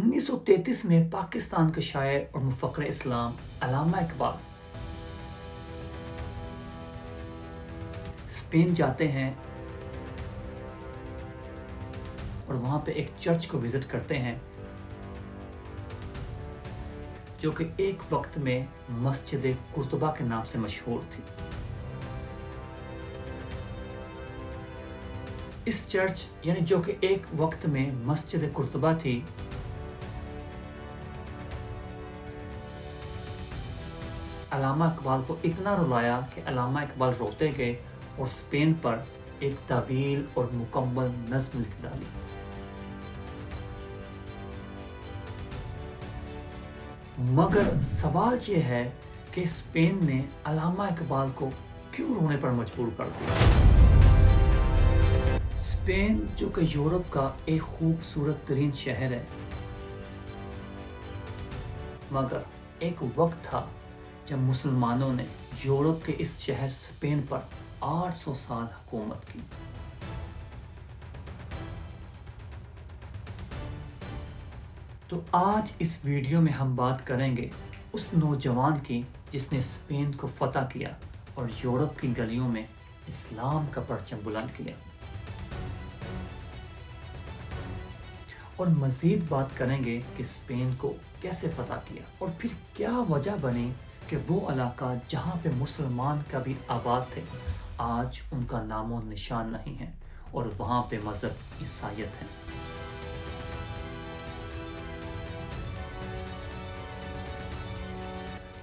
1933 میں پاکستان کے شاعر اور مفکر اسلام علامہ اقبال اسپین جاتے ہیں اور وہاں پہ ایک چرچ کو وزٹ کرتے ہیں جو کہ ایک وقت میں مسجد قرطبہ کے نام سے مشہور تھی۔ اس چرچ یعنی جو کہ ایک وقت میں مسجد قرطبہ تھی، علامہ اقبال کو اتنا رلایا کہ علامہ اقبال روتے گئے اور اسپین پر ایک طویل اور مکمل نظم لکھ ڈالی۔ مگر سوال یہ ہے کہ اسپین نے علامہ اقبال کو کیوں رونے پر مجبور کر دیا؟ اسپین جو کہ یورپ کا ایک خوبصورت ترین شہر ہے، مگر ایک وقت تھا جب مسلمانوں نے یورپ کے اس شہر اسپین پر 800 سال حکومت کی۔ تو آج اس ویڈیو میں ہم بات کریں گے اس نوجوان کی جس نے اسپین کو فتح کیا اور یورپ کی گلیوں میں اسلام کا پرچم بلند کیا، اور مزید بات کریں گے کہ اسپین کو کیسے فتح کیا اور پھر کیا وجہ بنی کہ وہ علاقہ جہاں پہ مسلمان کبھی آباد تھے آج ان کا نام و نشان نہیں ہے اور وہاں پہ مذہب عیسائیت ہے۔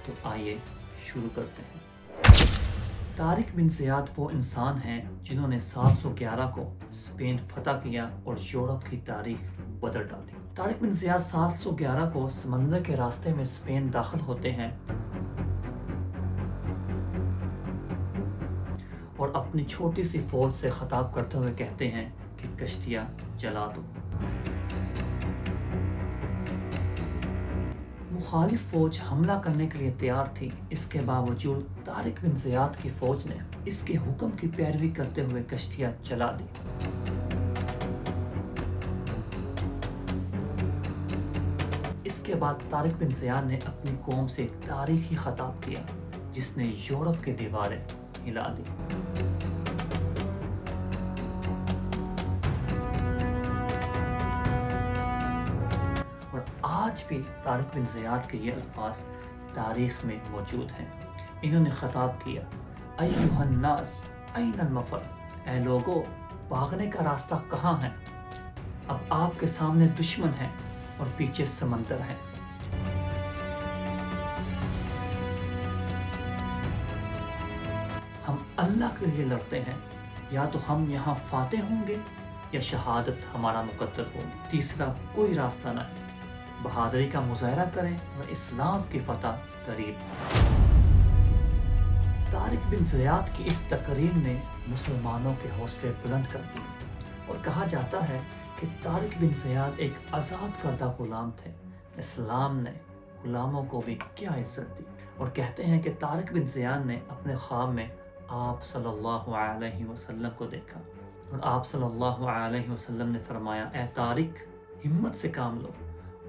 تو آئیے شروع کرتے ہیں۔ طارق بن زیاد وہ انسان ہیں جنہوں نے 711 کو اسپین فتح کیا اور یورپ کی تاریخ بدل ڈالی۔ طارق بن زیاد 711 کو سمندر کے راستے میں اسپین داخل ہوتے ہیں اور اپنی چھوٹی سی فوج سے خطاب کرتے ہوئے کہتے ہیں کہ کشتیاں جلا دو۔ مخالف فوج حملہ کرنے کے لیے تیار تھی، اس کے باوجود طارق بن زیاد کی فوج نے اس کے حکم کی پیروی کرتے ہوئے کشتیاں جلا دی۔ اس کے بعد طارق بن زیاد نے اپنی قوم سے ایک تاریخی خطاب کیا جس نے یورپ کی دیواریں ہلا دی۔ اور آج بھی طارق بن زیاد کے یہ الفاظ تاریخ میں موجود ہیں۔ انہوں نے خطاب کیا، ایھا الناس این المفر، اے لوگو بھاگنے کا راستہ کہاں ہے؟ اب آپ کے سامنے دشمن ہیں اور پیچھے سمندر ہے۔ ہم اللہ کے لیے لڑتے ہیں، یا تو ہم یہاں فاتح ہوں گے یا شہادت ہمارا مقدر ہوگی، تیسرا کوئی راستہ نہیں۔ بہادری کا مظاہرہ کریں اور اسلام کی فتح قریب ہے۔ طارق بن زیاد کی اس تقریر نے مسلمانوں کے حوصلے بلند کر دیے، اور کہا جاتا ہے کہ طارق بن زیاد ایک آزاد کردہ غلام تھے۔ اسلام نے غلاموں کو بھی کیا عزت دی، اور کہتے ہیں کہ طارق بن زیاد نے اپنے خواب میں آپ صلی اللہ علیہ وسلم کو دیکھا، اور آپ صلی اللہ علیہ وسلم نے فرمایا، اے طارق ہمت سے کام لو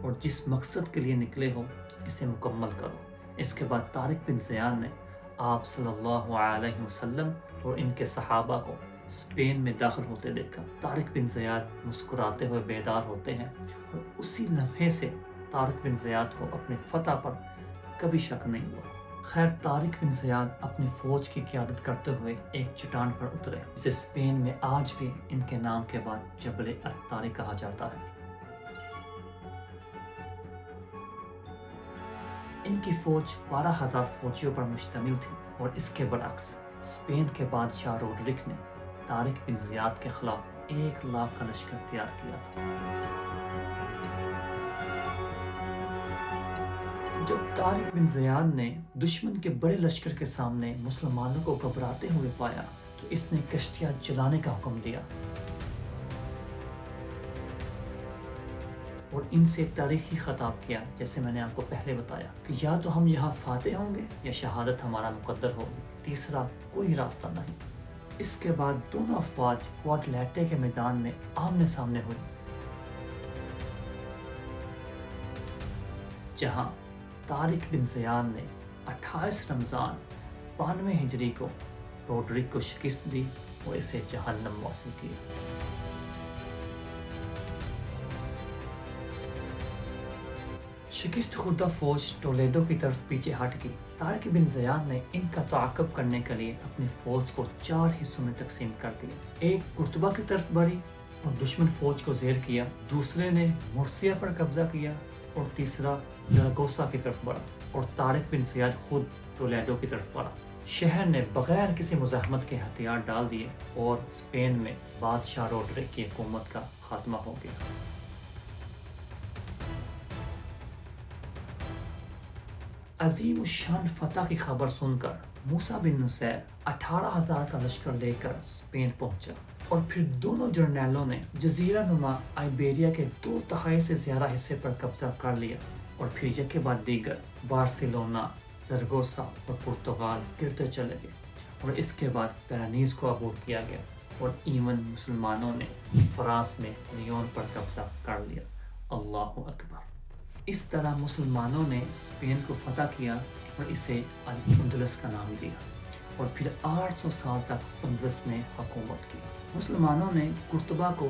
اور جس مقصد کے لیے نکلے ہو اسے مکمل کرو۔ اس کے بعد طارق بن زیاد نے آپ صلی اللہ علیہ وسلم اور ان کے صحابہ کو اسپین میں داخل ہوتے دیکھا۔ طارق بن زیاد مسکراتے ہوئے بیدار ہوتے ہیں، اور اسی لمحے سے طارق بن زیاد کو اپنی فتح پر کبھی شک نہیں ہوا۔ خیر، طارق بن زیاد اپنی فوج کی قیادت کرتے ہوئے ایک چٹان پر اترے، جسے اسپین میں آج بھی ان کے نام کے بعد جبل الطارق کہا جاتا ہے۔ ان کی فوج 12,000 فوجیوں پر مشتمل تھی، اور اس کے برعکس اسپین کے بادشاہ روڈرک نے طارق بن زیاد کے خلاف 1,00,000 کا لشکر تیار کیا تھا۔ جب طارق بن زیاد نے دشمن کے بڑے لشکر کے سامنے مسلمانوں کو گھبراتے ہوئے پایا تو اس نے کشتیاں جلانے کا حکم دیا، اور ان سے تاریخی خطاب کیا، جیسے میں نے آپ کو پہلے بتایا کہ یا تو ہم یہاں فاتح ہوں گے یا شہادت ہمارا مقدر ہوگی، تیسرا کوئی راستہ نہیں۔ اس کے بعد دونوں افواج کوارٹلیٹے کے میدان میں آمنے سامنے ہوئی۔ जहां तारिक बिन ज़ियाद ने 28 रमज़ान 92 हिजरी को रोडरिक को शिकस्त दी और इसे जहन्नम मौसूल किया। शिकस्त खुर्दा फौज टोलेडो की तरफ पीछे हट गई। तारिक बिन ज़ियाद ने इनका ताक़ब करने के लिए अपनी फौज को 4 हिस्सों में तकसीम कर दिया। एक कुर्तबा की तरफ बढ़ी और दुश्मन फौज को ज़ेर किया, दूसरे ने मुर्सिया पर कब्जा किया और तीसरा जरागोसा की तरफ बढ़ा और तारिक बिन ज़ियाद खुद टोलेडो की तरफ बढ़ा। शहर ने बगैर किसी मुज़ाहमत के हथियार डाल दिए और स्पेन में बादशाह रोडरिक की हुकूमत का खात्मा हो गया। अजीम शान फतह की खबर सुनकर मूसा बिन नुसैर 18,000 का लश्कर लेकर स्पेन पहुंचा और फिर दोनों जर्नैलों ने जजीरा नुमा आइबेरिया के 2/3 से ज़्यादा हिस्से पर कब्जा कर लिया और फिर एक के बाद दीगर बार्सिलोना, ज़रागोसा और पुर्तगाल गिरते चले गए और इसके बाद पेरानीस को अबूर किया गया और ईवन मुसलमानों ने फ्रांस में लियोन पर कब्जा कर लिया। अल्लाहु अकबर। इस तरह मुसलमानों ने स्पेन को फतह किया और इसे अल-अंदलस का नाम दिया और फिर 800 साल तक अंदलस में हुकूमत की। मुसलमानों ने कुर्तबा को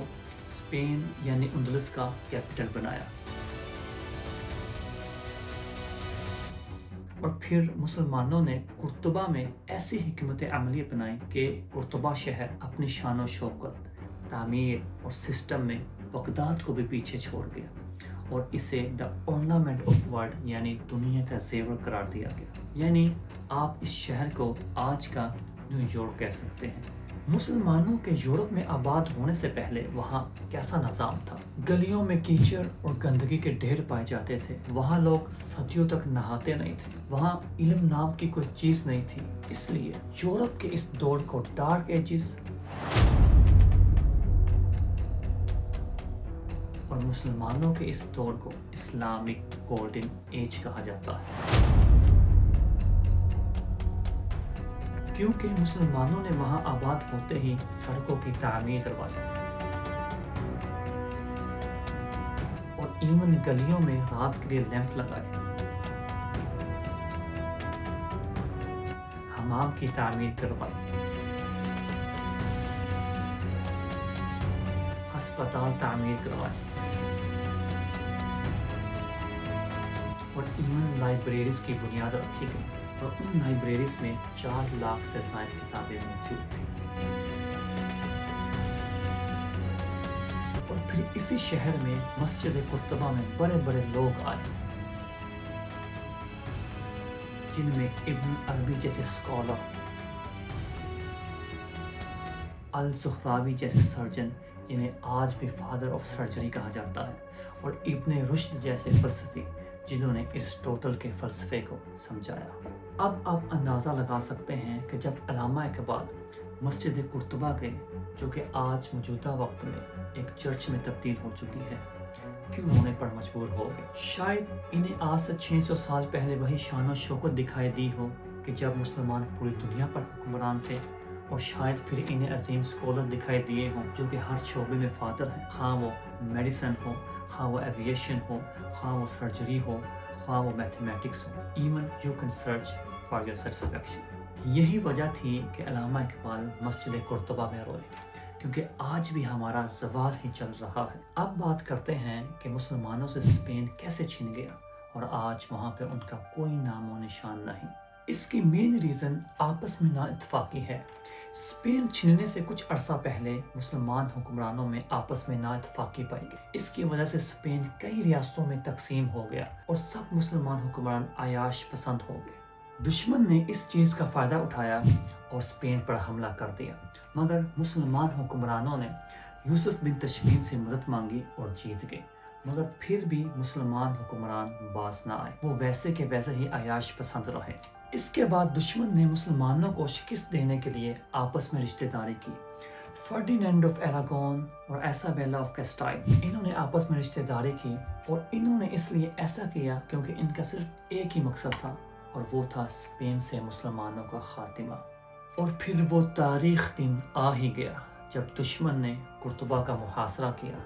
स्पेन यानी अंदलस का कैपिटल बनाया और फिर मुसलमानों ने कुर्तबा में ऐसी हिकमत अमली अपनाई कि कुर्तबा शहर अपनी शान और शौकत, तामीर और सिस्टम में बगदाद को भी पीछे छोड़ गया और इसे द ऑर्नामेंट ऑफ वर्ल्ड यानी दुनिया का जेवर करार दिया गया। यानी आप इस शहर को आज का न्यूयॉर्क कह सकते हैं। मुसलमानों के यूरोप में आबाद होने से पहले वहाँ कैसा निज़ाम था? गलियों में कीचड़ और गंदगी के ढेर पाए जाते थे। वहाँ लोग सदियों तक नहाते नहीं थे। वहाँ इल्म नाम की कोई चीज़ नहीं थी। इसलिए यूरोप के इस दौर को डार्क एजिस और मुसलमानों के इस दौर को इस्लामिक गोल्डन एज कहा जाता है, क्योंकि मुसलमानों ने वहां आबाद होते ही सड़कों की तामीर करवाई और ईवन गलियों में रात के लिए लैंप लगाए, हमाम की तामीर करवाई, अस्पताल तामीर करवाए और ईवन लाइब्रेरीज की बुनियाद रखी गई और उन लाइब्रेरीज में 4 लाख से ज़ायद किताबें मौजूद थी। और फिर इसी शहर में मस्जिद कुर्तबा में बड़े बड़े लोग आए, जिनमें इब्न अरबी जैसे स्कॉलर, अल-ज़ुहरावी जैसे सर्जन जिन्हें आज भी फादर ऑफ सर्जरी कहा जाता है, और इब्न रुश्द जैसे फ़लसफ़ी जिन्होंने एरिस्टोटल के फ़लसफ़े को समझाया। अब आप अंदाज़ा लगा सकते हैं कि जब अल्लामा इक़बाल मस्जिद कुर्तबा गए, जो कि आज मौजूदा वक्त में एक चर्च में तब्दील हो चुकी है, क्यों रोने पर मजबूर हो गए। शायद इन्हें आज से 600 साल पहले वही शान और शौकत दिखाई दी हो कि जब मुसलमान पूरी दुनिया पर हुक्मरान थे, और शायद फिर इन्हें अजीम स्कॉलर दिखाई दिए हों जो कि हर शोबे में फादर हैं, ख़ां वो मेडिसिन हो, ख़ां वो एविएशन हो, ख़ां वो सर्जरी हो, ख़ां वो मैथमेटिक्स हो। Even you can search for your satisfaction. यही वजह थी कि अल्लामा इक़बाल मस्जिद कुर्तबा में रोए, क्योंकि आज भी हमारा ज़वाल ही चल रहा है। अब बात करते हैं कि मुसलमानों से स्पेन कैसे छिन गया और आज वहाँ पे उनका कोई नामो निशान नहीं। इसकी मेन रीज़न आपस में ना इत्तफाक़ी है। स्पेन छिनने से कुछ अरसा पहले मुसलमान हुक्मरानों में आपस में ना इत्तफाक़ी पाई गई। इसकी वजह से स्पेन कई रियासतों में तकसीम हो गया और सब मुसलमान हुक्मरान आयाश पसंद हो गए। दुश्मन ने इस चीज़ का फ़ायदा उठाया और स्पेन पर हमला कर दिया, मगर मुसलमान हुक्मरानों ने यूसुफ बिन तशफीन से मदद मांगी और जीत गए। मगर फिर भी मुसलमान हुक्मरान बाज ना आए, वो वैसे के वैसे ही आयाश पसंद रहे। इसके बाद दुश्मन ने मुसलमानों को शिकस्त देने के लिए आपस में रिश्तेदारी की। फर्डिनेंड ऑफ अरागोन और इसाबेला ऑफ कैस्टाइल, इन्होंने आपस में रिश्तेदारी की और इन्होंने इसलिए ऐसा किया क्योंकि इनका सिर्फ एक ही मकसद था, और वो था स्पेन से मुसलमानों का खात्मा। और फिर वो तारीख दिन आ ही गया जब दुश्मन ने कुर्तबा का मुहासरा किया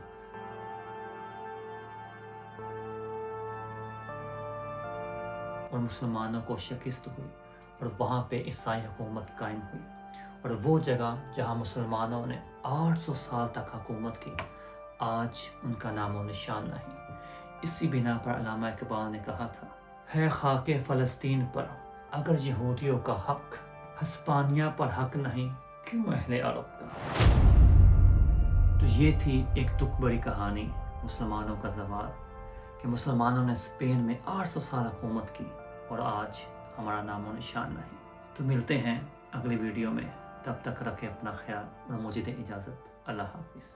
اور مسلمانوں کو شکست ہوئی اور وہاں پہ عیسائی حکومت قائم ہوئی، اور وہ جگہ جہاں مسلمانوں نے 800 سال تک حکومت کی آج ان کا نام و نشان نہیں۔ اسی بنا پر علامہ اقبال نے کہا تھا، ہے خاک فلسطین پر اگر یہودیوں کا حق، ہسپانیہ پر حق نہیں کیوں اہل عرب کا۔ تو یہ تھی ایک دکھ بڑی کہانی مسلمانوں کا زوال، کہ مسلمانوں نے اسپین میں 800 سال حکومت کی اور آج ہمارا نام و نشان نہیں۔ تو ملتے ہیں اگلی ویڈیو میں، تب تک رکھیں اپنا خیال اور مجھے دیں اجازت۔ اللہ حافظ۔